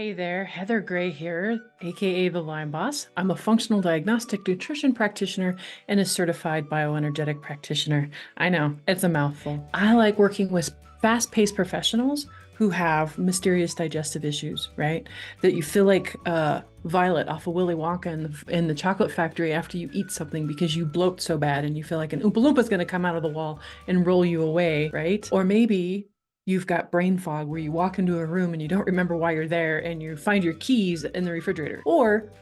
Hey there, Heather Gray here, aka the Lyme Boss. I'm a functional diagnostic nutrition practitioner and a certified bioenergetic practitioner. I know, it's a mouthful. I like working with fast-paced professionals who have mysterious digestive issues, right? That you feel like Violet off of Willy Wonka in the chocolate factory after you eat something because you bloat so bad and you feel like an Oompa Loompa is going to come out of the wall and roll you away, right? Or maybe you've got brain fog where you walk into a room and you don't remember why you're there and you find your keys in the refrigerator. Or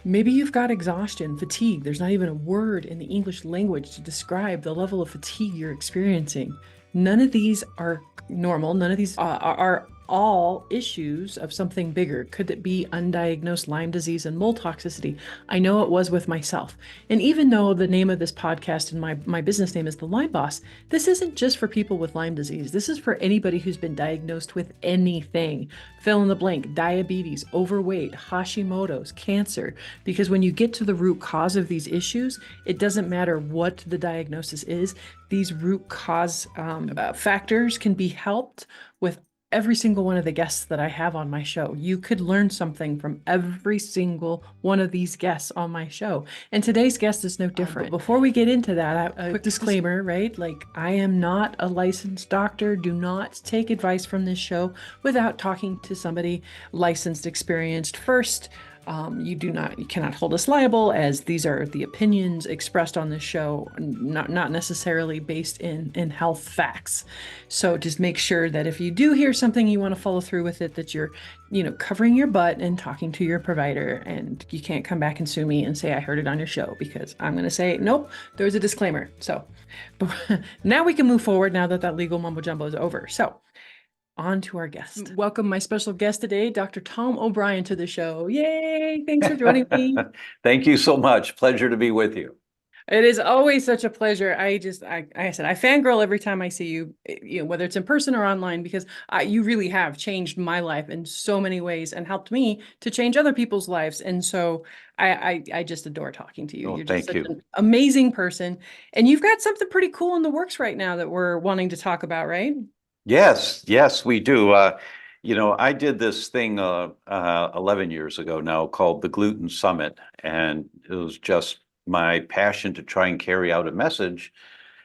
maybe you've got exhaustion, fatigue. There's not even a word in the English language to describe the level of fatigue you're experiencing. None of these are normal. None of these are all issues of something bigger. Could it be undiagnosed Lyme disease and mold toxicity? I know it was with myself. And even though the name of this podcast and my business name is The Lyme Boss, this isn't just for people with Lyme disease. This is for anybody who's been diagnosed with anything. Fill in the blank: diabetes, overweight, Hashimoto's, cancer. Because when you get to the root cause of these issues, it doesn't matter what the diagnosis is. These root cause factors can be helped with every single one of the guests that I have on my show. You could learn something from every single one of these guests on my show. And today's guest is no different. But before we get into that, a quick disclaimer, right? Like, I am not a licensed doctor. Do not take advice from this show without talking to somebody licensed, experienced first. You cannot hold us liable, as these are the opinions expressed on this show, not necessarily based in health facts. So just make sure that if you do hear something, you want to follow through with it, that you're, covering your butt and talking to your provider, and you can't come back and sue me and say, I heard it on your show, because I'm going to say, nope, there's a disclaimer. So now we can move forward now that legal mumbo jumbo is over. So on to our guest. Welcome my special guest today, Dr. Tom O'Brien, to the show. Yay! Thanks for joining me. Thank you so much. Pleasure to be with you. It is always such a pleasure. I said, I fangirl every time I see you, whether it's in person or online, because you really have changed my life in so many ways and helped me to change other people's lives. And so I just adore talking to you. Oh, You're just thank such you. an amazing person. And you've got something pretty cool in the works right now that we're wanting to talk about, right? Yes, we do. I did this thing 11 years ago now called the Gluten Summit, and it was just my passion to try and carry out a message,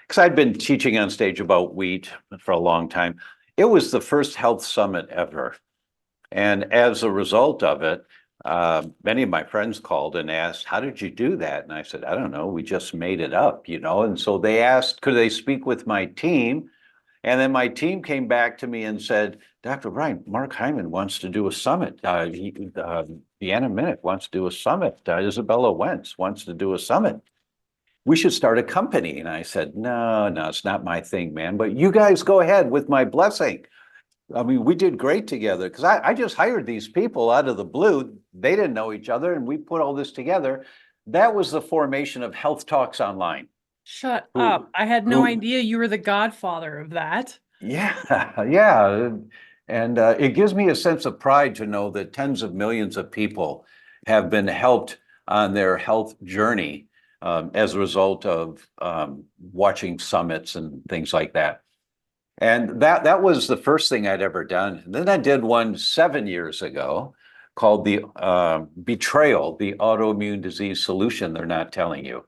because I'd been teaching on stage about wheat for a long time. It was the first health summit ever. And as a result of it, many of my friends called and asked, how did you do that? And I said, I don't know, we just made it up, And so they asked, could they speak with my team? And then my team came back to me and said, Dr. O'Brien, Mark Hyman wants to do a summit. Deanna Minnick wants to do a summit. Isabella Wentz wants to do a summit. We should start a company. And I said, no, it's not my thing, man. But you guys go ahead with my blessing. I mean, we did great together, because I just hired these people out of the blue. They didn't know each other, and we put all this together. That was the formation of Health Talks Online. Shut up. I had no idea you were the godfather of that. Yeah. And it gives me a sense of pride to know that tens of millions of people have been helped on their health journey as a result of watching summits and things like that. And that was the first thing I'd ever done. And then I did one 7 years ago called the Betrayal, the Autoimmune Disease Solution They're Not Telling You.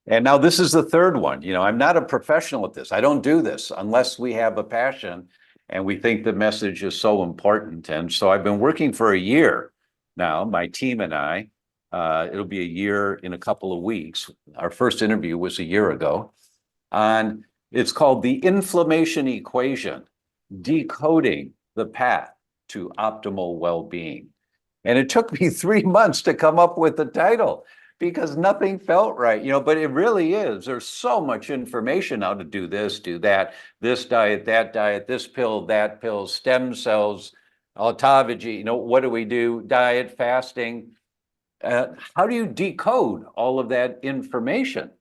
And now this is the third one. I'm not a professional at this. I don't do this unless we have a passion and we think the message is so important. And so I've been working for a year now, my team and I. It'll be a year in a couple of weeks. Our first interview was a year ago. And it's called the Inflammation Equation: Decoding the Path to Optimal Well-Being. And it took me 3 months to come up with the title, because nothing felt right, but it really is. There's so much information now to do this, do that, this diet, this pill, that pill, stem cells, autophagy, what do we do? Diet, fasting. How do you decode all of that information?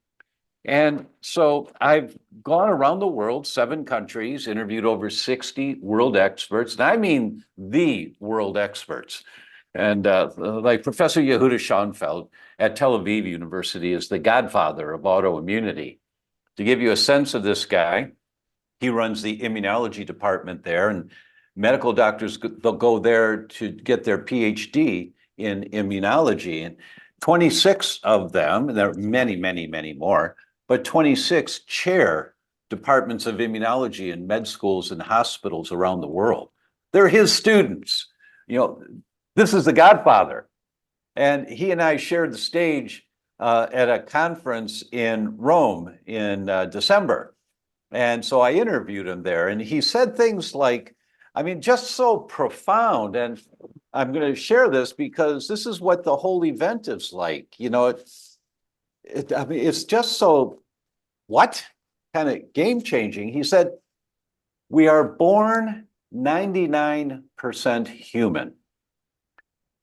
And so I've gone around the world, 7 countries, interviewed over 60 world experts, and I mean the world experts. And like Professor Yehuda Schoenfeld at Tel Aviv University is the godfather of autoimmunity. To give you a sense of this guy, he runs the immunology department there, and medical doctors, they'll go there to get their PhD in immunology. And 26 of them, and there are many, many, many more, but 26 chair departments of immunology in med schools and hospitals around the world. They're his students. You know, this is the Godfather. And he and I shared the stage at a conference in Rome in December. And so I interviewed him there, and he said things like, I mean, just so profound. And I'm going to share this because this is what the whole event is like. You know, I mean, it's just so, what? Kind of game changing. He said, we are born 99% human,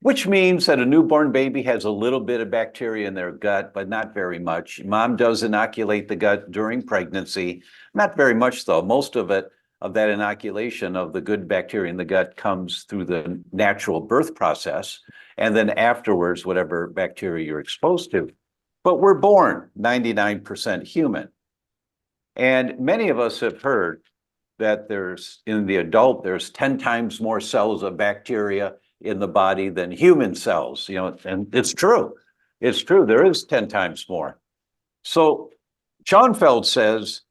which means that a newborn baby has a little bit of bacteria in their gut, but not very much. Mom does inoculate the gut during pregnancy, not very much though. Most of it, of that inoculation of the good bacteria in the gut comes through the natural birth process, and then afterwards, whatever bacteria you're exposed to. But we're born 99% human. And many of us have heard that in the adult, there's 10 times more cells of bacteria in the body than human cells, you know, and it's true. It's true. There is 10 times more. So Schoenfeld says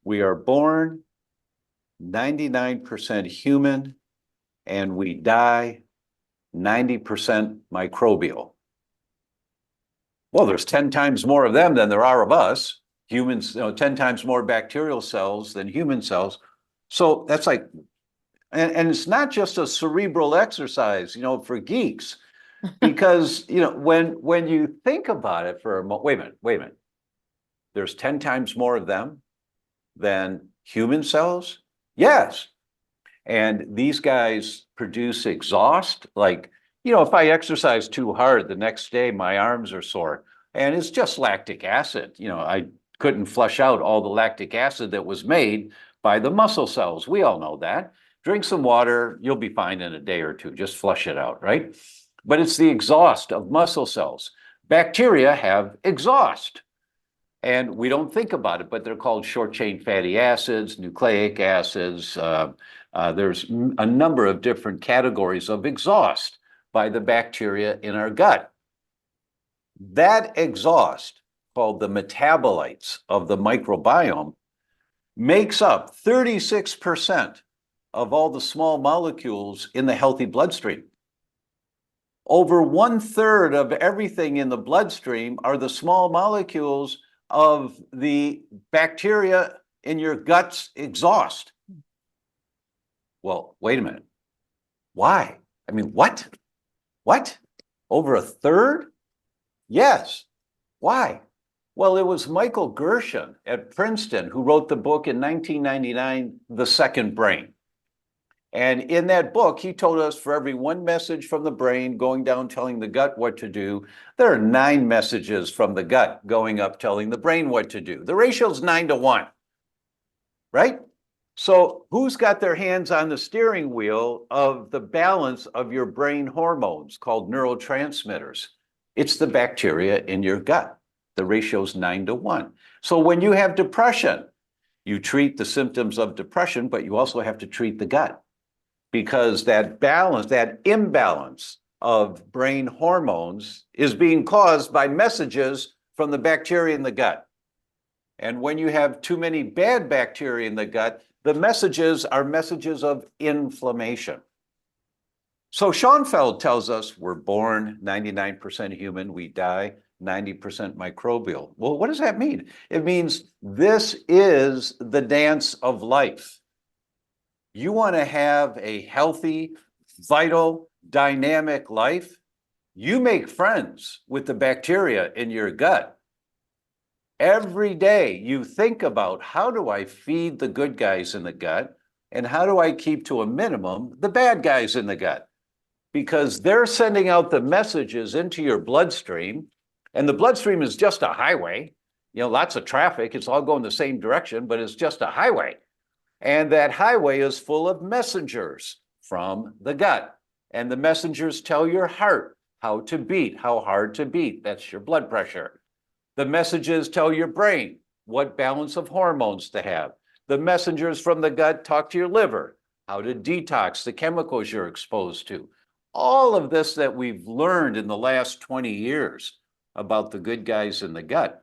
we are born 99% human and we die 90% microbial. Well, there's 10 times more of them than there are of us. Humans, 10 times more bacterial cells than human cells. So that's like, and it's not just a cerebral exercise, for geeks, because, when you think about it for a moment, wait a minute. There's 10 times more of them than human cells? Yes. And these guys produce exhaust. Like, if I exercise too hard, the next day my arms are sore. And it's just lactic acid. I couldn't flush out all the lactic acid that was made by the muscle cells. We all know that. Drink some water, you'll be fine in a day or two. Just flush it out, right? But it's the exhaust of muscle cells. Bacteria have exhaust. And we don't think about it, but they're called short-chain fatty acids, nucleic acids. There's a number of different categories of exhaust by the bacteria in our gut. That exhaust, called the metabolites of the microbiome, makes up 36% of all the small molecules in the healthy bloodstream. Over 1/3 of everything in the bloodstream are the small molecules of the bacteria in your gut's exhaust. Well, wait a minute. Why? I mean, what? What? Over 1/3? Yes. Why? Well, it was Michael Gershon at Princeton who wrote the book in 1999, The Second Brain. And in that book, he told us for every one message from the brain going down telling the gut what to do, there are 9 messages from the gut going up telling the brain what to do. The ratio is 9-1, right? So who's got their hands on the steering wheel of the balance of your brain hormones called neurotransmitters? It's the bacteria in your gut. The ratio is 9-1. So when you have depression, you treat the symptoms of depression, but you also have to treat the gut, because that imbalance of brain hormones is being caused by messages from the bacteria in the gut. And when you have too many bad bacteria in the gut, the messages are messages of inflammation. So Schoenfeld tells us we're born 99% human, we die 90% microbial. Well, what does that mean? It means this is the dance of life. You want to have a healthy, vital, dynamic life? You make friends with the bacteria in your gut. Every day you think about, how do I feed the good guys in the gut, and how do I keep to a minimum the bad guys in the gut? Because they're sending out the messages into your bloodstream, and the bloodstream is just a highway. Lots of traffic, it's all going the same direction, but it's just a highway. And that highway is full of messengers from the gut. And the messengers tell your heart how to beat, how hard to beat. That's your blood pressure. The messages tell your brain what balance of hormones to have. The messengers from the gut talk to your liver. how to detox the chemicals you're exposed to. All of this that we've learned in the last 20 years about the good guys in the gut.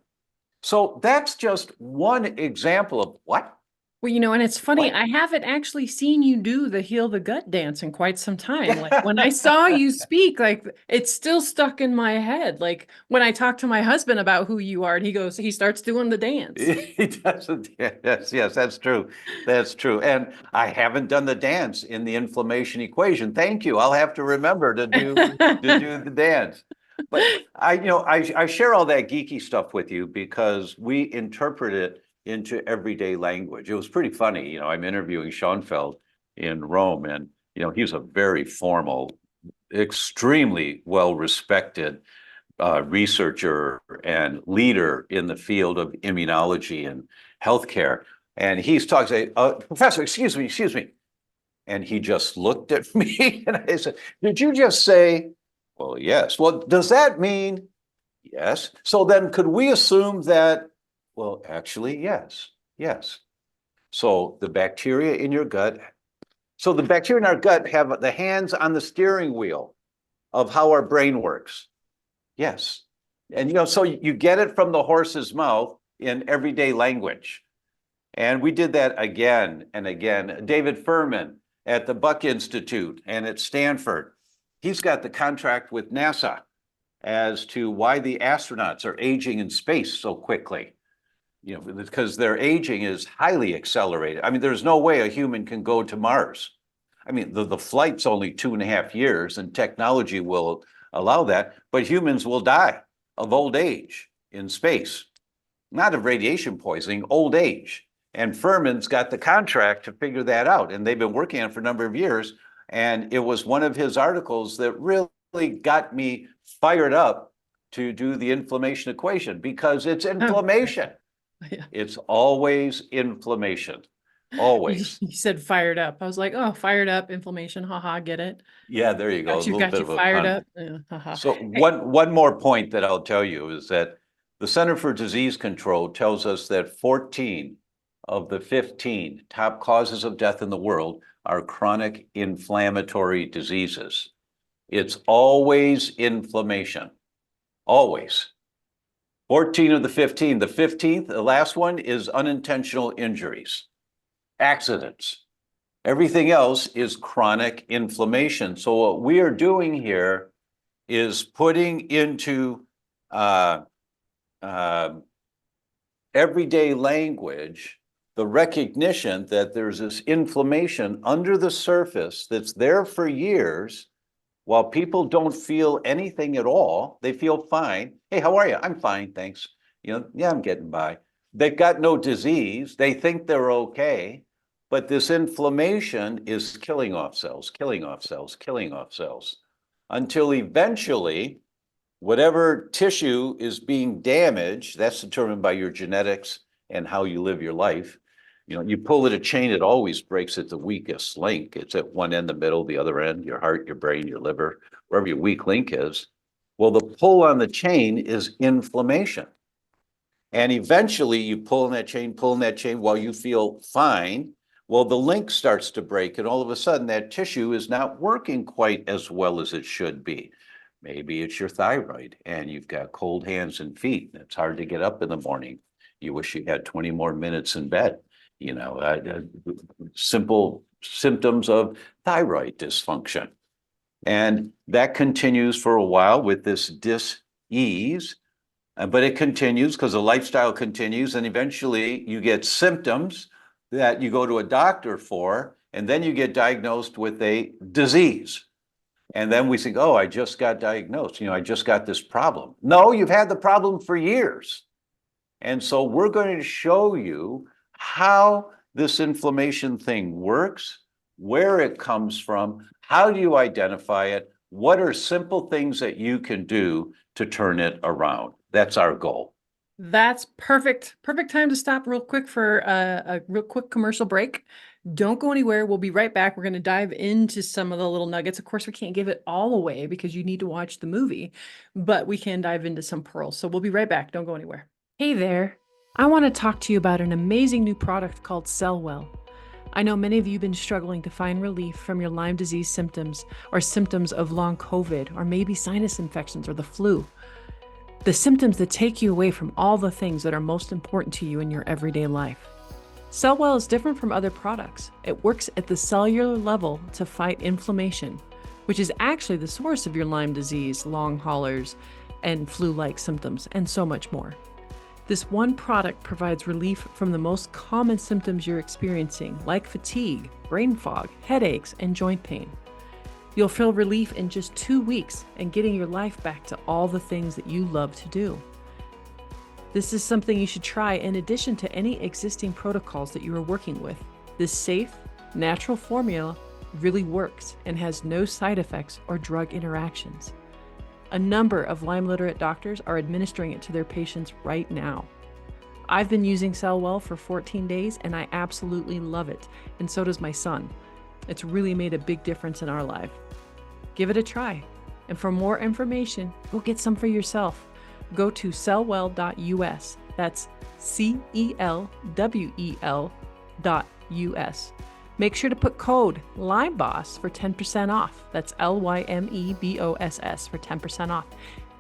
So that's just one example of what? Well, and it's funny, What? I haven't actually seen you do the heal the gut dance in quite some time. Like when I saw you speak, like it's still stuck in my head. Like when I talk to my husband about who you are, and he starts doing the dance. He doesn't. Yes, that's true. That's true. And I haven't done the dance in the inflammation equation. Thank you. I'll have to remember to do the dance. But I share all that geeky stuff with you because we interpret it into everyday language. It was pretty funny. I'm interviewing Schoenfeld in Rome, and he's a very formal, extremely well-respected researcher and leader in the field of immunology and healthcare. And he's talking, Professor, excuse me. And he just looked at me and I said, did you just say, well, yes. Well, does that mean yes? So then could we assume that, well, actually, yes. So the bacteria in your gut, so the bacteria in our gut have the hands on the steering wheel of how our brain works. Yes. And so you get it from the horse's mouth in everyday language. And we did that again and again. David Furman at the Buck Institute and at Stanford, he's got the contract with NASA as to why the astronauts are aging in space so quickly. Because their aging is highly accelerated. I mean, there's no way a human can go to Mars. I mean, the flight's only 2.5 years, and technology will allow that, but humans will die of old age in space, not of radiation poisoning, old age. And Furman's got the contract to figure that out, and they've been working on it for a number of years. And it was one of his articles that really got me fired up to do the inflammation equation, because it's inflammation. Yeah. It's always inflammation. Always. You said fired up. I was like, oh, fired up, inflammation. Haha, get it? Yeah, there you go. A little Got bit you of a fired pun. up. Yeah, haha. So Hey, one more point that I'll tell you is that the Center for Disease Control tells us that 14 of the 15 top causes of death in the world are chronic inflammatory diseases. It's always inflammation, always. 14 of the 15. The 15th, the last one, is unintentional injuries, accidents. Everything else is chronic inflammation. So what we are doing here is putting into everyday language the recognition that there's this inflammation under the surface that's there for years. While people don't feel anything at all, they feel fine. Hey, how are you? I'm fine, thanks. Yeah, I'm getting by. They've got no disease. They think they're okay. But this inflammation is killing off cells, killing off cells, killing off cells, until eventually whatever tissue is being damaged, that's determined by your genetics and how you live your life. You pull at a chain, it always breaks at the weakest link. It's at one end, the middle, the other end, your heart, your brain, your liver, wherever your weak link is. Well, the pull on the chain is inflammation. And eventually you pull in that chain while you feel fine. Well, the link starts to break, and all of a sudden that tissue is not working quite as well as it should be. Maybe it's your thyroid and you've got cold hands and feet, and it's hard to get up in the morning. You wish you had 20 more minutes in bed. Simple symptoms of thyroid dysfunction. And that continues for a while with this dis-ease, but it continues because the lifestyle continues, and eventually you get symptoms that you go to a doctor for, and then you get diagnosed with a disease. And then we think, oh, I just got diagnosed. I just got this problem. No, you've had the problem for years. And so we're going to show you how this inflammation thing works, where it comes from, how do you identify it, what are simple things that you can do to turn it around. That's our goal. That's perfect. Perfect time to stop real quick for a real quick commercial break. Don't go anywhere. We'll be right back. We're going to dive into some of the little nuggets. Of course, we can't give it all away because you need to watch the movie, but we can dive into some pearls. So we'll be right back. Don't go anywhere. Hey there. I want to talk to you about an amazing new product called Cellwell. I know many of you have been struggling to find relief from your Lyme disease symptoms or symptoms of long COVID or maybe sinus infections or the flu. The symptoms that take you away from all the things that are most important to you in your everyday life. Cellwell is different from other products. It works at the cellular level to fight inflammation, which is actually the source of your Lyme disease, long haulers, and flu-like symptoms, and so much more. This one product provides relief from the most common symptoms you're experiencing, like fatigue, brain fog, headaches, and joint pain. You'll feel relief in just 2 weeks and getting your life back to all the things that you love to do. This is something you should try in addition to any existing protocols that you are working with. This safe, natural formula really works and has no side effects or drug interactions. A number of Lyme literate doctors are administering it to their patients right now. I've been using Cellwell for 14 days and I absolutely love it, and so does my son. It's really made a big difference in our life. Give it a try. And for more information, go get some for yourself. Go to cellwell.us. That's CELWEL.us. Make sure to put code LYMEBOSS for 10% off. That's LYMEBOSS for 10% off.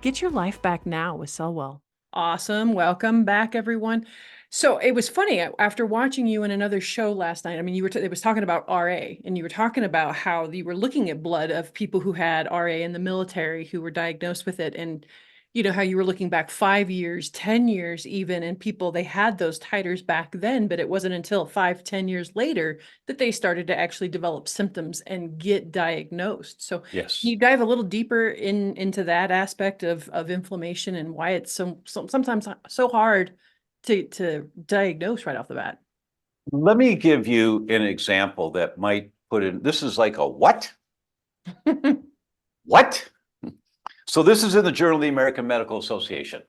Get your life back now with Cellwell. Awesome. Welcome back, everyone. So it was funny after watching you in another show last night. I mean, it was talking about RA, and you were talking about how you were looking at blood of people who had RA in the military who were diagnosed with it, and you know how you were looking back 5 years, 10 years even, and people, they had those titers back then, but it wasn't until 5, 10 years later that they started to actually develop symptoms and get diagnosed. So Yes. can you dive a little deeper into that aspect of inflammation and why it's sometimes so hard to diagnose right off the bat? Let me give you an example that might put in, this is like a what? What? So this is in the Journal of the American Medical Association.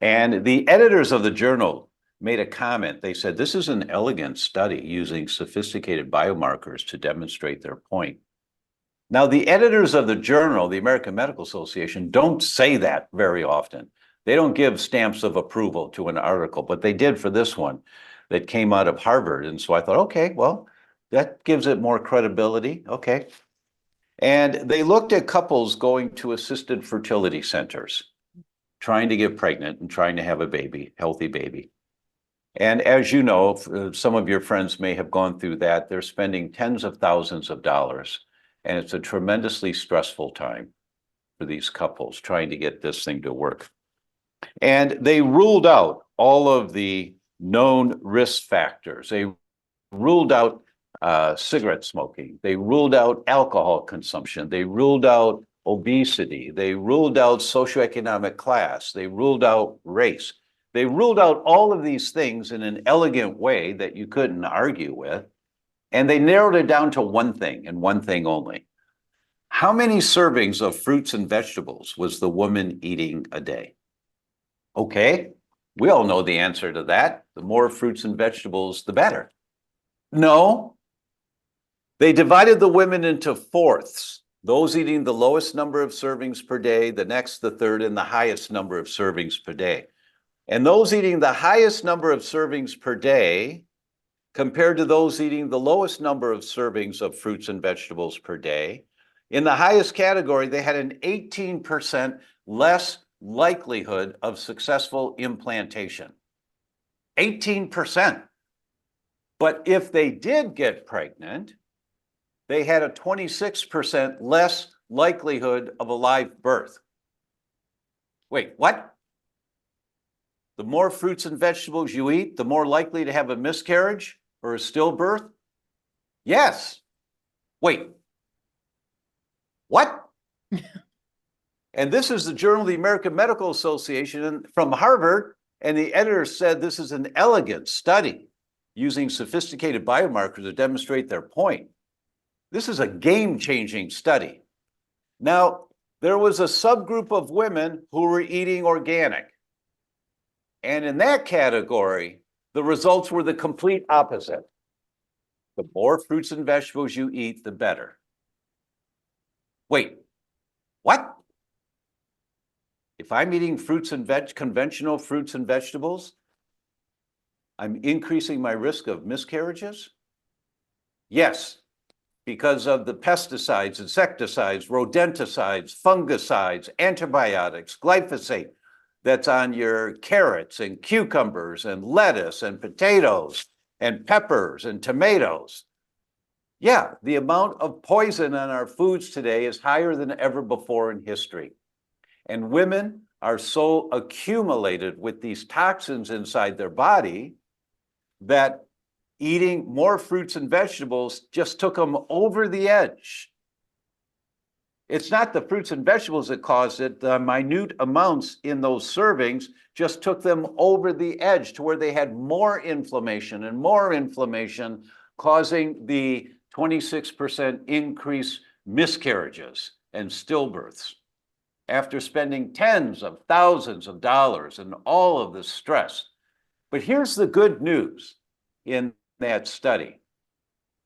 And the editors of the journal made a comment. They said, this is an elegant study using sophisticated biomarkers to demonstrate their point. Now, the editors of the journal, the American Medical Association, don't say that very often. They don't give stamps of approval to an article, but they did for this one that came out of Harvard. And so I thought, okay, well, that gives it more credibility. Okay. And they looked at couples going to assisted fertility centers, trying to get pregnant and trying to have a baby, healthy baby. And as you know, some of your friends may have gone through that. They're spending tens of thousands of dollars, and it's a tremendously stressful time for these couples trying to get this thing to work. And they ruled out all of the known risk factors. They ruled out cigarette smoking. They ruled out alcohol consumption. They ruled out obesity. They ruled out socioeconomic class. They ruled out race. They ruled out all of these things in an elegant way that you couldn't argue with. And they narrowed it down to one thing and one thing only. How many servings of fruits and vegetables was the woman eating a day? Okay, we all know the answer to that. The more fruits and vegetables, the better. No. They divided the women into fourths, those eating the lowest number of servings per day, the next, the third, and the highest number of servings per day. And those eating the highest number of servings per day compared to those eating the lowest number of servings of fruits and vegetables per day, in the highest category, they had an 18% less likelihood of successful implantation. 18%. But if they did get pregnant, they had a 26% less likelihood of a live birth. Wait, what? The more fruits and vegetables you eat, the more likely to have a miscarriage or a stillbirth? Yes. Wait, what? And this is the Journal of the American Medical Association from Harvard, and the editor said this is an elegant study using sophisticated biomarkers to demonstrate their point. This is a game-changing study. Now, there was a subgroup of women who were eating organic. And in that category, the results were the complete opposite. The more fruits and vegetables you eat, the better. Wait, what? If I'm eating conventional fruits and vegetables, I'm increasing my risk of miscarriages? Yes, because of the pesticides, insecticides, rodenticides, fungicides, antibiotics, glyphosate that's on your carrots and cucumbers and lettuce and potatoes and peppers and tomatoes. Yeah, the amount of poison on our foods today is higher than ever before in history. And women are so accumulated with these toxins inside their body that eating more fruits and vegetables just took them over the edge. It's not the fruits and vegetables that caused it. The minute amounts in those servings just took them over the edge to where they had more inflammation and more inflammation, causing the 26% increase miscarriages and stillbirths. After spending tens of thousands of dollars and all of this stress. But here's the good news in that study.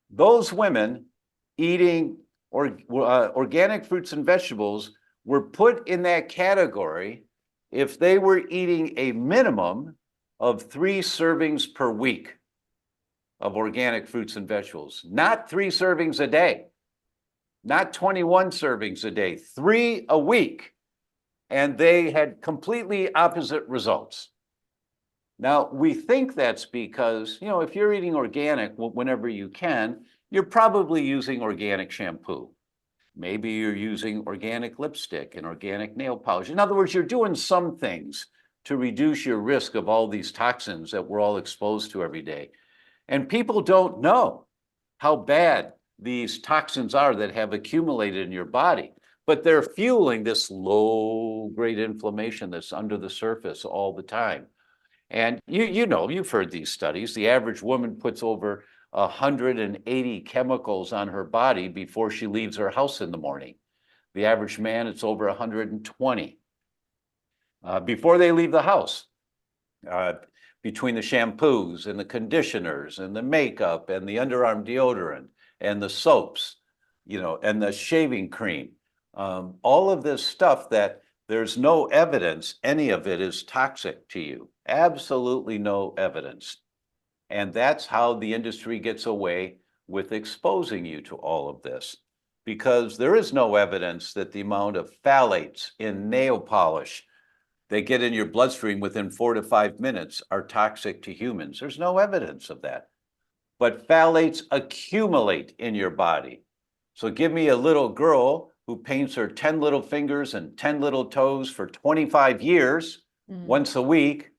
Those women eating organic fruits and vegetables were put in that category if they were eating a minimum of 3 servings per week of organic fruits and vegetables, not 3 servings a day, not 21 servings a day, 3 a week. And they had completely opposite results. Now, we think that's because, if you're eating organic whenever you can, you're probably using organic shampoo. Maybe you're using organic lipstick and organic nail polish. In other words, you're doing some things to reduce your risk of all these toxins that we're all exposed to every day. And people don't know how bad these toxins are that have accumulated in your body, but they're fueling this low-grade inflammation that's under the surface all the time. And you've heard these studies. The average woman puts over 180 chemicals on her body before she leaves her house in the morning. The average man, it's over 120 before they leave the house. Between the shampoos and the conditioners and the makeup and the underarm deodorant and the soaps, and the shaving cream, all of this stuff that there's no evidence any of it is toxic to you. Absolutely no evidence. And that's how the industry gets away with exposing you to all of this, because there is no evidence that the amount of phthalates in nail polish they get in your bloodstream within 4 to 5 minutes are toxic to humans. There's no evidence of that. But phthalates accumulate in your body. So give me a little girl who paints her 10 little fingers and 10 little toes for 25 years, once a week.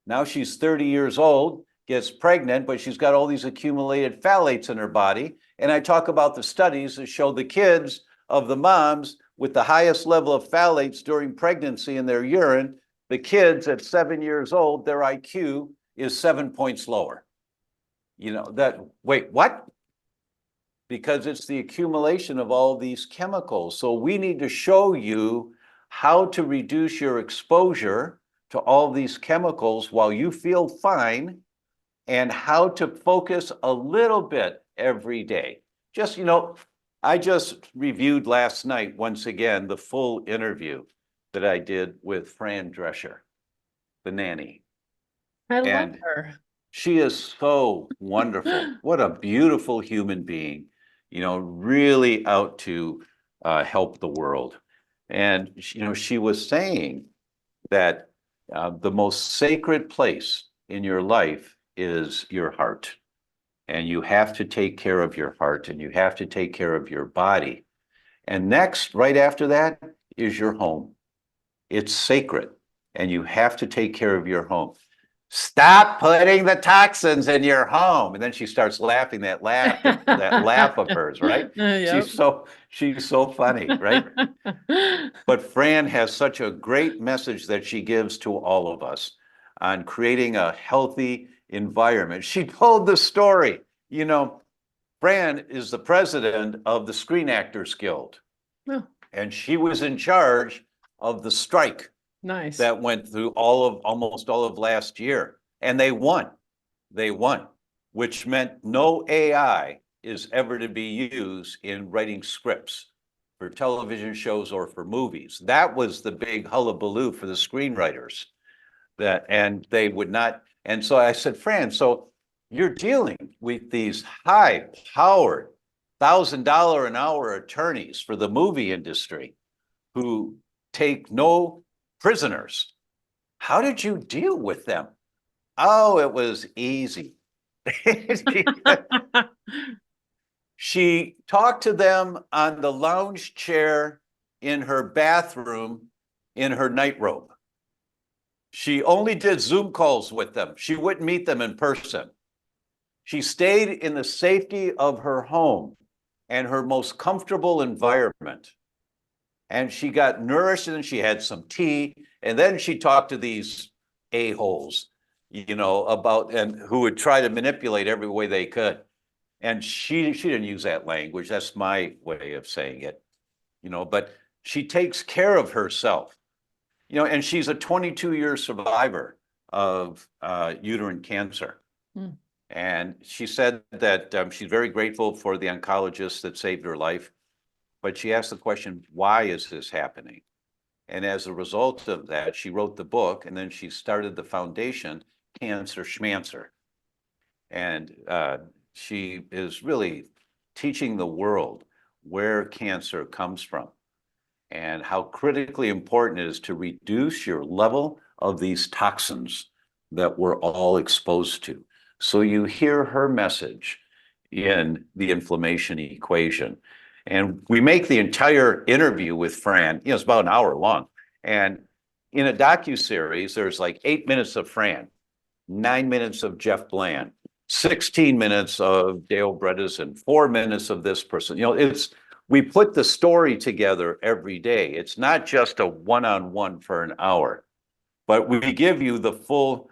Now she's 30 years old, gets pregnant, but she's got all these accumulated phthalates in her body. And I talk about the studies that show the kids of the moms with the highest level of phthalates during pregnancy in their urine, the kids at 7 years old, their IQ is 7 points lower. Wait, what? Because it's the accumulation of all these chemicals. So we need to show you how to reduce your exposure to all these chemicals while you feel fine, and how to focus a little bit every day. I just reviewed last night, once again, the full interview that I did with Fran Drescher, the nanny. I love her. She is so wonderful. What a beautiful human being, really out to help the world. And, she was saying that the most sacred place in your life is your heart. And you have to take care of your heart, and you have to take care of your body. And next, right after that, is your home. It's sacred, and you have to take care of your home. Stop putting the toxins in your home. And then she starts laughing, that laugh of hers, right? Yep. She's so funny, right? But Fran has such a great message that she gives to all of us on creating a healthy environment. She told the story. Fran is the president of the Screen Actors Guild. Oh. And she was in charge of the strike. Nice. That went through almost all of last year. And they won. Which meant no AI is ever to be used in writing scripts for television shows or for movies. That was the big hullabaloo for the screenwriters. And they would not. And so I said, Fran, so you're dealing with these high-powered $1,000 an hour attorneys for the movie industry who take no prisoners. How did you deal with them? Oh, it was easy. She talked to them on the lounge chair in her bathroom in her nightrobe. She only did Zoom calls with them. She wouldn't meet them in person. She stayed in the safety of her home and her most comfortable environment. And she got nourished, and she had some tea. And then she talked to these a-holes, about, and who would try to manipulate every way they could. And she didn't use that language. That's my way of saying it, but she takes care of herself, and she's a 22-year survivor of uterine cancer. Mm. And she said that she's very grateful for the oncologist that saved her life. But she asked the question, why is this happening? And as a result of that, she wrote the book, and then she started the foundation, Cancer Schmancer. And she is really teaching the world where cancer comes from and how critically important it is to reduce your level of these toxins that we're all exposed to. So you hear her message in the inflammation equation. And we make the entire interview with Fran, it's about an hour long. And in a docuseries, there's like 8 minutes of Fran, 9 minutes of Jeff Bland, 16 minutes of Dale Bredesen, 4 minutes of this person. We put the story together every day. It's not just a one-on-one for an hour, but we give you the full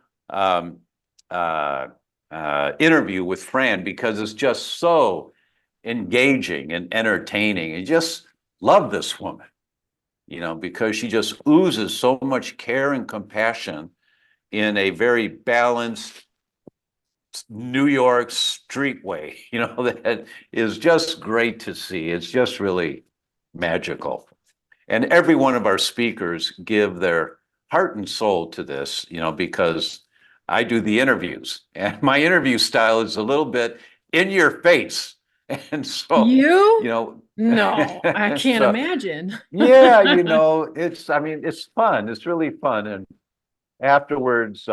interview with Fran because it's just so engaging and entertaining. And just love this woman, because she just oozes so much care and compassion in a very balanced New York street way, that is just great to see. It's just really magical. And every one of our speakers give their heart and soul to this, because I do the interviews, and my interview style is a little bit in your face. And so, no, I can't imagine. Yeah, it's fun. It's really fun. And afterwards,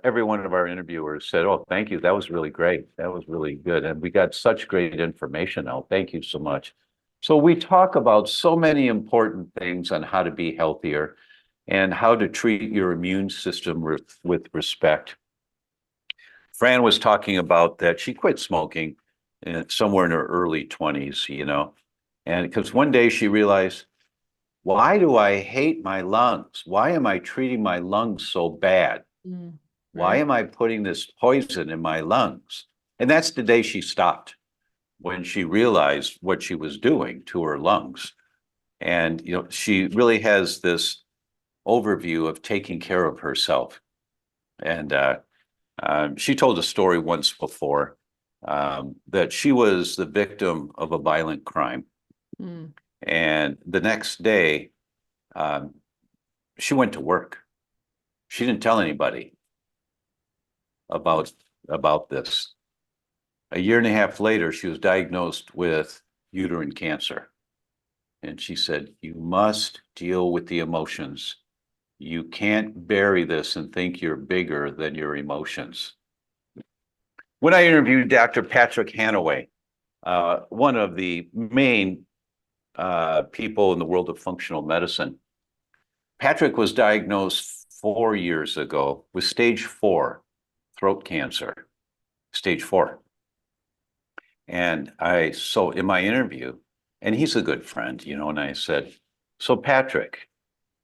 every one of our interviewers said, "Oh, thank you. That was really great. That was really good. And we got such great information out. Thank you so much." So we talk about so many important things on how to be healthier and how to treat your immune system with respect. Fran was talking about that she quit smoking somewhere in her early 20s, and because one day she realized, why do I hate my lungs? Why am I treating my lungs so bad? Mm, why right. am I putting this poison in my lungs? And that's the day she stopped, when she realized what she was doing to her lungs. And, she really has this overview of taking care of herself. And she told a story once before that she was the victim of a violent crime. Mm. And the next day, she went to work. She didn't tell anybody about this. A year and a half later, she was diagnosed with uterine cancer. And she said, you must deal with the emotions. You can't bury this and think you're bigger than your emotions. When I interviewed Dr. Patrick Hanaway, one of the main people in the world of functional medicine, Patrick was diagnosed 4 years ago with stage 4 throat cancer, stage 4. And so in my interview, and he's a good friend, and I said, so Patrick,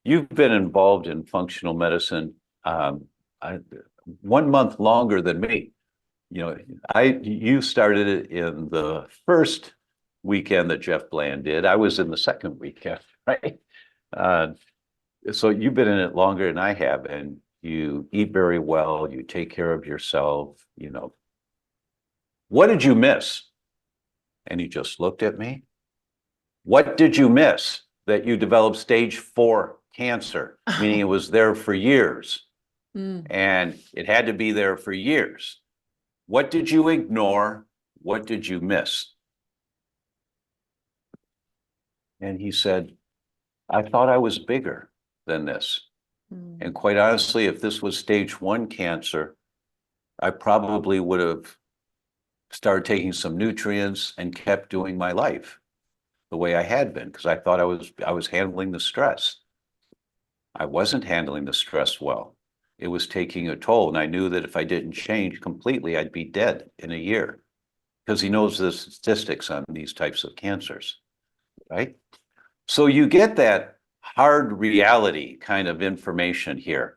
you've been involved in functional medicine 1 month longer than me. You started it in the first weekend that Jeff Bland did. I was in the second weekend, right? So you've been in it longer than I have, and you eat very well, you take care of yourself, What did you miss? And he just looked at me. What did you miss that you developed stage 4 cancer? Meaning it was there for years. Mm. And it had to be there for years. What did you ignore? What did you miss? And he said, I thought I was bigger than this. And quite honestly, if this was stage 1 cancer, I probably would have started taking some nutrients and kept doing my life the way I had been, because I thought I was handling the stress. I wasn't handling the stress well. It was taking a toll. And I knew that if I didn't change completely, I'd be dead in a year, because he knows the statistics on these types of cancers, right? So you get that hard reality kind of information here.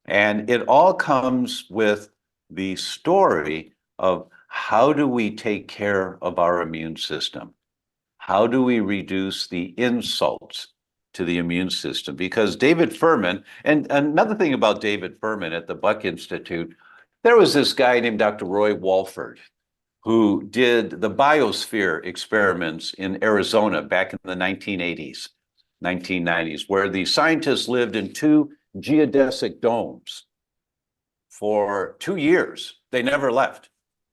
And it all comes with the story of how do we take care of our immune system? How do we reduce the insults to the immune system? Because David Furman, and another thing about David Furman at the Buck Institute, there was this guy named Dr. Roy Walford who did the biosphere experiments in Arizona back in the 1980s, 1990s, where the scientists lived in 2 geodesic domes for 2 years. They never left.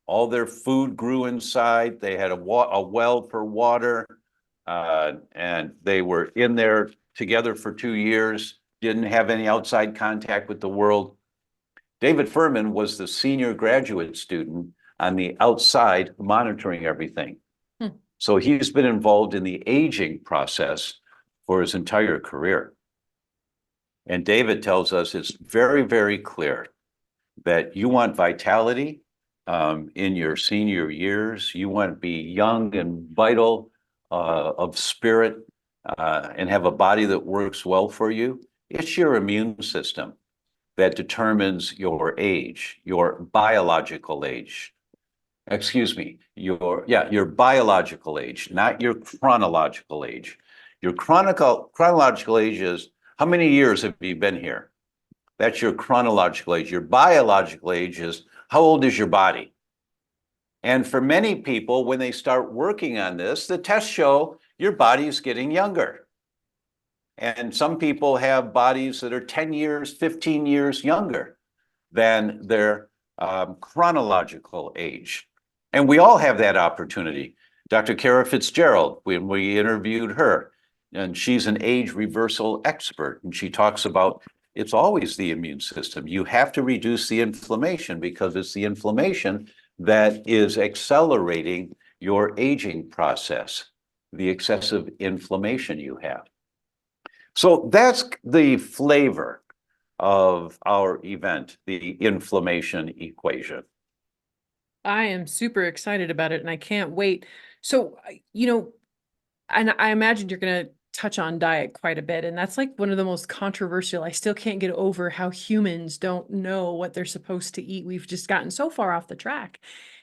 All their food grew inside. They had a well for water, and they were in there together for 2 years, didn't have any outside contact with the world. David Furman was the senior graduate student on the outside monitoring everything. So he's been involved in the aging process for his entire career. And David tells us it's very, very clear that you want vitality in your senior years. You want to be young and vital of spirit and have a body that works well for you. It's your immune system that determines your age, your biological age. Excuse me, your biological age, not your chronological age. Your chronological age is how many years have you been here? That's your chronological age. Your biological age is how old is your body? And for many people, when they start working on this, the tests show your body is getting younger. And some people have bodies that are 10 years, 15 years younger than their chronological age. And we all have that opportunity. Dr. Kara Fitzgerald, when we interviewed her, and she's an age reversal expert, and she talks about it's always the immune system. You have to reduce the inflammation because it's the inflammation that is accelerating your aging process, the excessive inflammation you have. So that's the flavor of our event, the inflammation equation. I am super excited about it and I can't wait. So, and I imagine you're going to touch on diet quite a bit. And that's like one of the most controversial. I still can't get over how humans don't know what they're supposed to eat. We've just gotten so far off the track.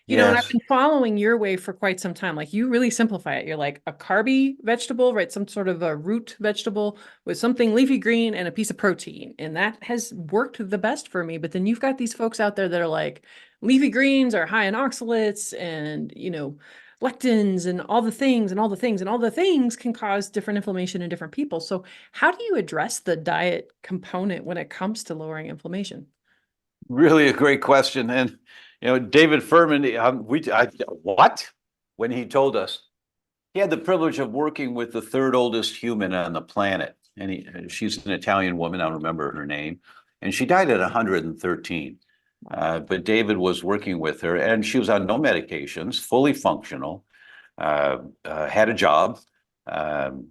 And I've Yes. been following your way for quite some time. Like you really simplify it. You're like a carby vegetable, right? Some sort of a root vegetable with something leafy green and a piece of protein. And that has worked the best for me. But then you've got these folks out there that are like, leafy greens are high in oxalates and, lectins and all the things and all the things and all the things can cause different inflammation in different people. So how do you address the diet component when it comes to lowering inflammation? Really a great question. And, David Furman, what? When he told us, he had the privilege of working with the 3rd oldest human on the planet. And she's an Italian woman, I don't remember her name. And she died at 113. But David was working with her and she was on no medications, fully functional, had a job until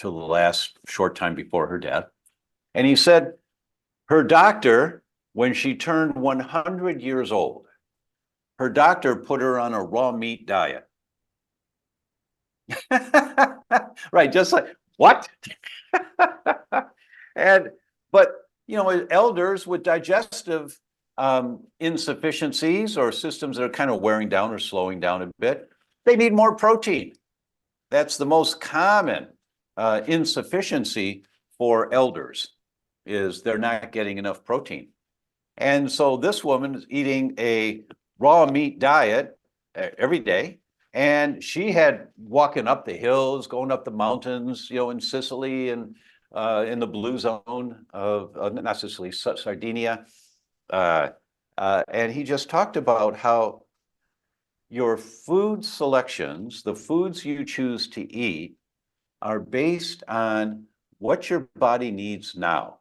the last short time before her death. And he said, her doctor, when she turned 100 years old, her doctor put her on a raw meat diet. Right, just like, what? But elders with digestive insufficiencies or systems that are kind of wearing down or slowing down a bit, they need more protein. That's the most common insufficiency for elders, is they're not getting enough protein. And so this woman is eating a raw meat diet every day. And she had walking up the hills, going up the mountains, in Sicily and in the blue zone of, not Sicily, Sardinia, And he just talked about how your food selections, the foods you choose to eat, are based on what your body needs now.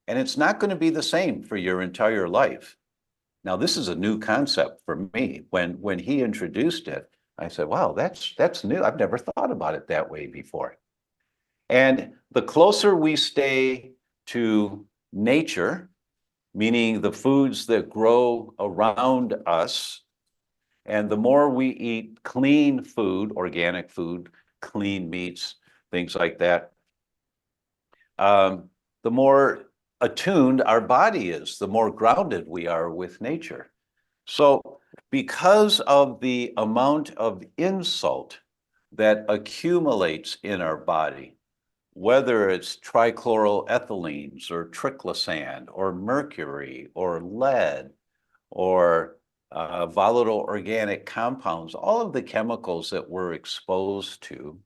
And it's not going to be the same for your entire life. Now, this is a new concept for me. When he introduced it, I said, wow, that's new. I've never thought about it that way before. And the closer we stay to nature, meaning the foods that grow around us, and the more we eat clean food, organic food, clean meats, things like that, the more attuned our body is, the more grounded we are with nature. So because of the amount of insult that accumulates in our body, whether it's trichloroethylenes or triclosan or mercury or lead or volatile organic compounds, all of the chemicals that we're exposed to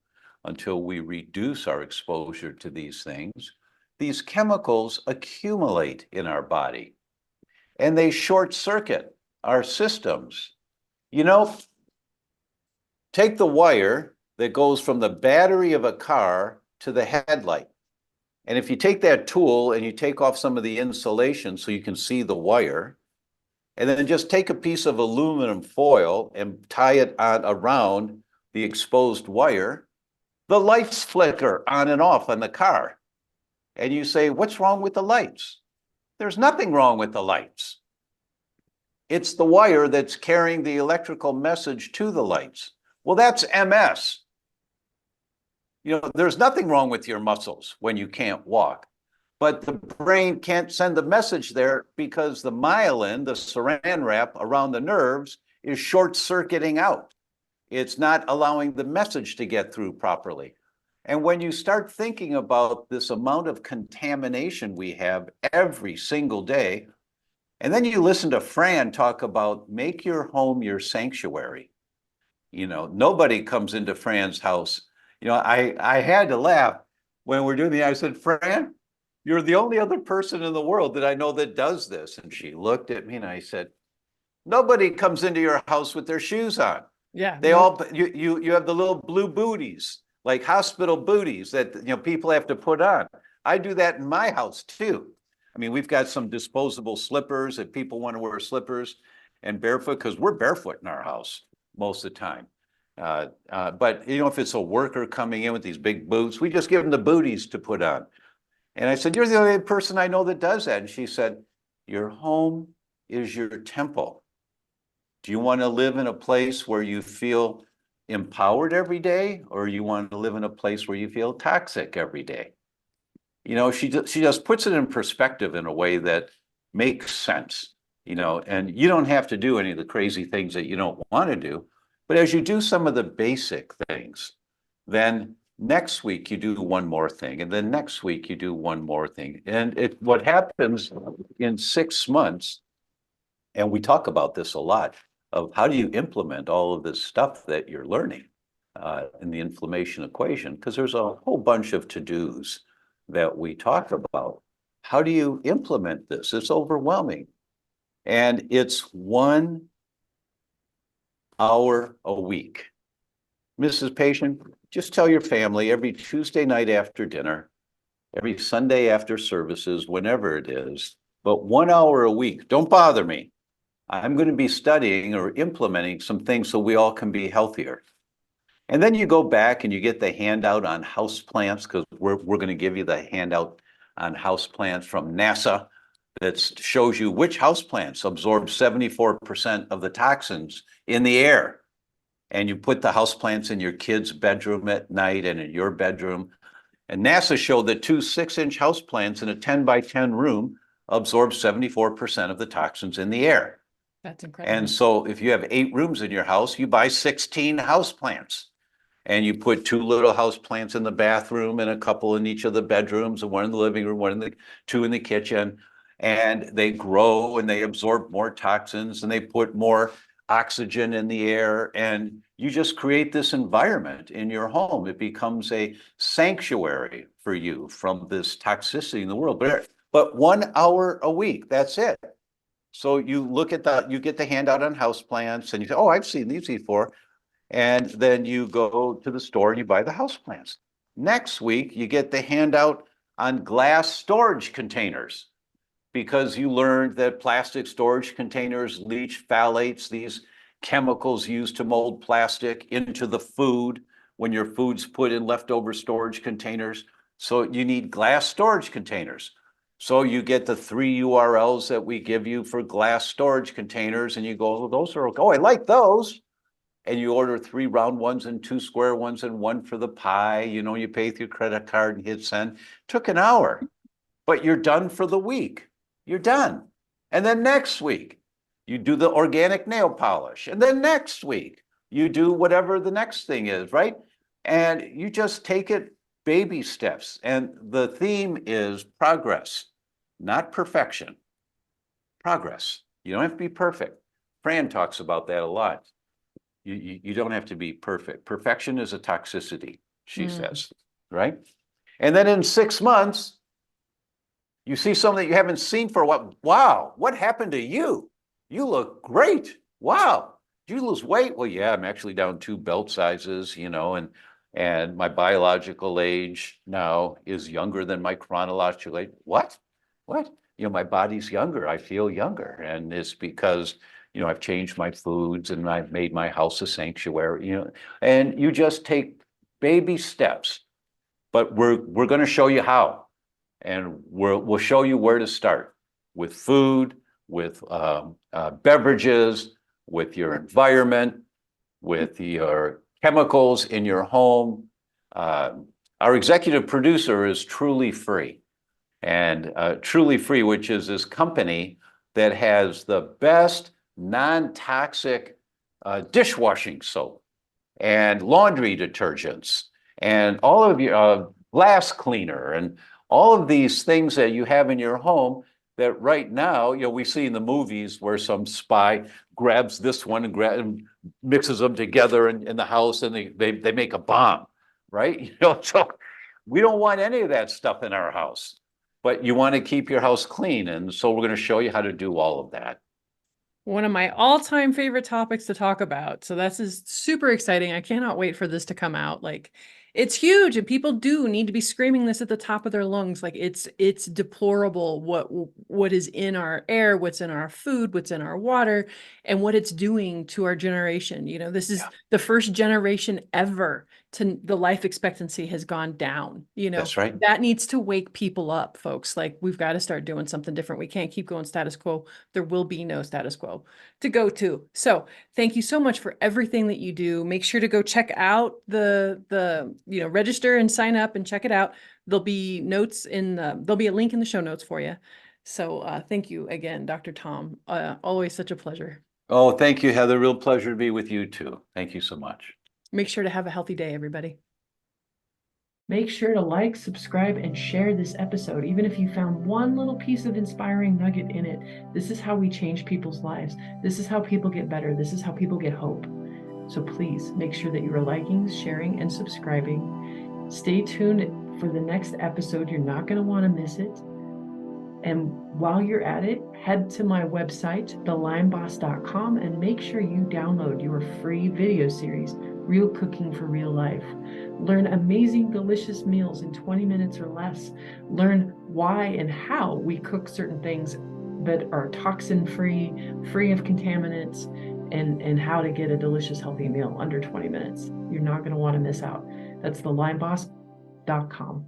until we reduce our exposure to these things, these chemicals accumulate in our body and they short circuit our systems. You know, take the wire that goes from the battery of a car to the headlight. And if you take that tool and you take off some of the insulation so you can see the wire, and then just take a piece of aluminum foil and tie it on around the exposed wire, the lights flicker on and off on the car. And you say, what's wrong with the lights? There's nothing wrong with the lights. It's the wire that's carrying the electrical message to the lights. Well, that's MS. You know, there's nothing wrong with your muscles when you can't walk. But the brain can't send the message there because the myelin, the saran wrap around the nerves, is short-circuiting out. It's not allowing the message to get through properly. And when you start thinking about this amount of contamination we have every single day, and then you listen to Fran talk about make your home your sanctuary. You know, nobody comes into Fran's house. You know, I had to laugh when we're doing the, I said, Fran, you're the only other person in the world that I know that does this. And she looked at me and I said, nobody comes into your house with their shoes on. Yeah. They all, you have the little blue booties, like hospital booties that, you know, people have to put on. I do that in my house too. I mean, we've got some disposable slippers if people want to wear slippers and barefoot, because we're barefoot in our house most of the time. But, you know, if it's a worker coming in with these big boots, we just give them the booties to put on. And I said, you're the only person I know that does that. And she said, your home is your temple. Do you want to live in a place where you feel empowered every day, or you want to live in a place where you feel toxic every day? You know, she just puts it in perspective in a way that makes sense, you know, and you don't have to do any of the crazy things that you don't want to do. But as you do some of the basic things, then next week you do one more thing, and then next week you do one more thing. And what happens in 6 months, and we talk about this a lot, of how do you implement all of this stuff that you're learning in the inflammation equation, because there's a whole bunch of to-dos that we talk about. How do you implement this? It's overwhelming. And it's 1 hour a week. Mrs. Patient, just tell your family every Tuesday night after dinner, every Sunday after services, whenever it is, but 1 hour a week. Don't bother me. I'm going to be studying or implementing some things so we all can be healthier. And then you go back and you get the handout on houseplants, because we're going to give you the handout on houseplants from NASA that shows you which houseplants absorb 74% of the toxins in the air. And you put the houseplants in your kid's bedroom at night and in your bedroom. And NASA showed that 2 6-inch houseplants in a 10 by 10 room absorb 74% of the toxins in the air. That's incredible. And so if you have 8 rooms in your house, you buy 16 houseplants. And you put 2 little house plants in the bathroom and a couple in each of the bedrooms, and 1 in the living room, 2 in the kitchen. And they grow and they absorb more toxins and they put more oxygen in the air. And you just create this environment in your home. It becomes a sanctuary for you from this toxicity in the world. But 1 hour a week, that's it. So you look at you get the handout on houseplants and you say, oh, I've seen these before. And then you go to the store and you buy the houseplants. Next week, you get the handout on glass storage containers because you learned that plastic storage containers leach phthalates, these chemicals used to mold plastic, into the food when your food's put in leftover storage containers. So you need glass storage containers. So you get the 3 URLs that we give you for glass storage containers, and you go, well, those are, oh, I like those. And you order 3 round ones and 2 square ones and 1 for the pie. You pay with your credit card and hit send. Took an hour, but you're done for the week. You're done. And then next week, you do the organic nail polish. And then next week, you do whatever the next thing is, right? And you just take it baby steps. And the theme is progress, not perfection. Progress. You don't have to be perfect. Fran talks about that a lot. You don't have to be perfect. Perfection is a toxicity, she says, right? And then in 6 months, you see something that you haven't seen for a while. Wow, what happened to you? You look great. Wow. Did you lose weight? Well, yeah, I'm actually down 2 belt sizes, and my biological age now is younger than my chronological age. What? What? My body's younger. I feel younger. And it's because, I've changed my foods and I've made my house a sanctuary, and you just take baby steps. But we're going to show you how. And we'll show you where to start with food, with beverages, with your environment, with your chemicals in your home. Our executive producer is Truly Free. And Truly Free, which is this company that has the best non-toxic dishwashing soap and laundry detergents and all of your glass cleaner and all of these things that you have in your home that right now, we see in the movies where some spy grabs this one and mixes them together in the house and they make a bomb, right? So we don't want any of that stuff in our house, but you want to keep your house clean. And so we're going to show you how to do all of that. One of my all-time favorite topics to talk about. So this is super exciting. I cannot wait for this to come out. It's huge, and people do need to be screaming this at the top of their lungs. It's deplorable what is in our air, what's in our food, what's in our water, and what it's doing to our generation. This is the first generation ever to the life expectancy has gone down. That's right. That needs to wake people up, folks. We've got to start doing something different. We can't keep going status quo. There will be no status quo to go to. So thank you so much for everything that you do. Make sure to go check out the register and sign up and check it out. There'll be there'll be a link in the show notes for you. So thank you again, Dr. Tom. Always such a pleasure. Oh, thank you, Heather. Real pleasure to be with you too. Thank you so much. Make sure to have a healthy day, everybody. Make sure to like, subscribe, and share this episode. Even if you found one little piece of inspiring nugget in it, this is how we change people's lives. This is how people get better. This is how people get hope. So please make sure that you are liking, sharing, and subscribing. Stay tuned for the next episode. You're not going to want to miss it. And while you're at it, head to my website, thelymeboss.com, and make sure you download your free video series, Real Cooking for Real Life. Learn amazing, delicious meals in 20 minutes or less. Learn why and how we cook certain things that are toxin-free, free of contaminants, and how to get a delicious, healthy meal under 20 minutes. You're not going to want to miss out. That's thelymeboss.com.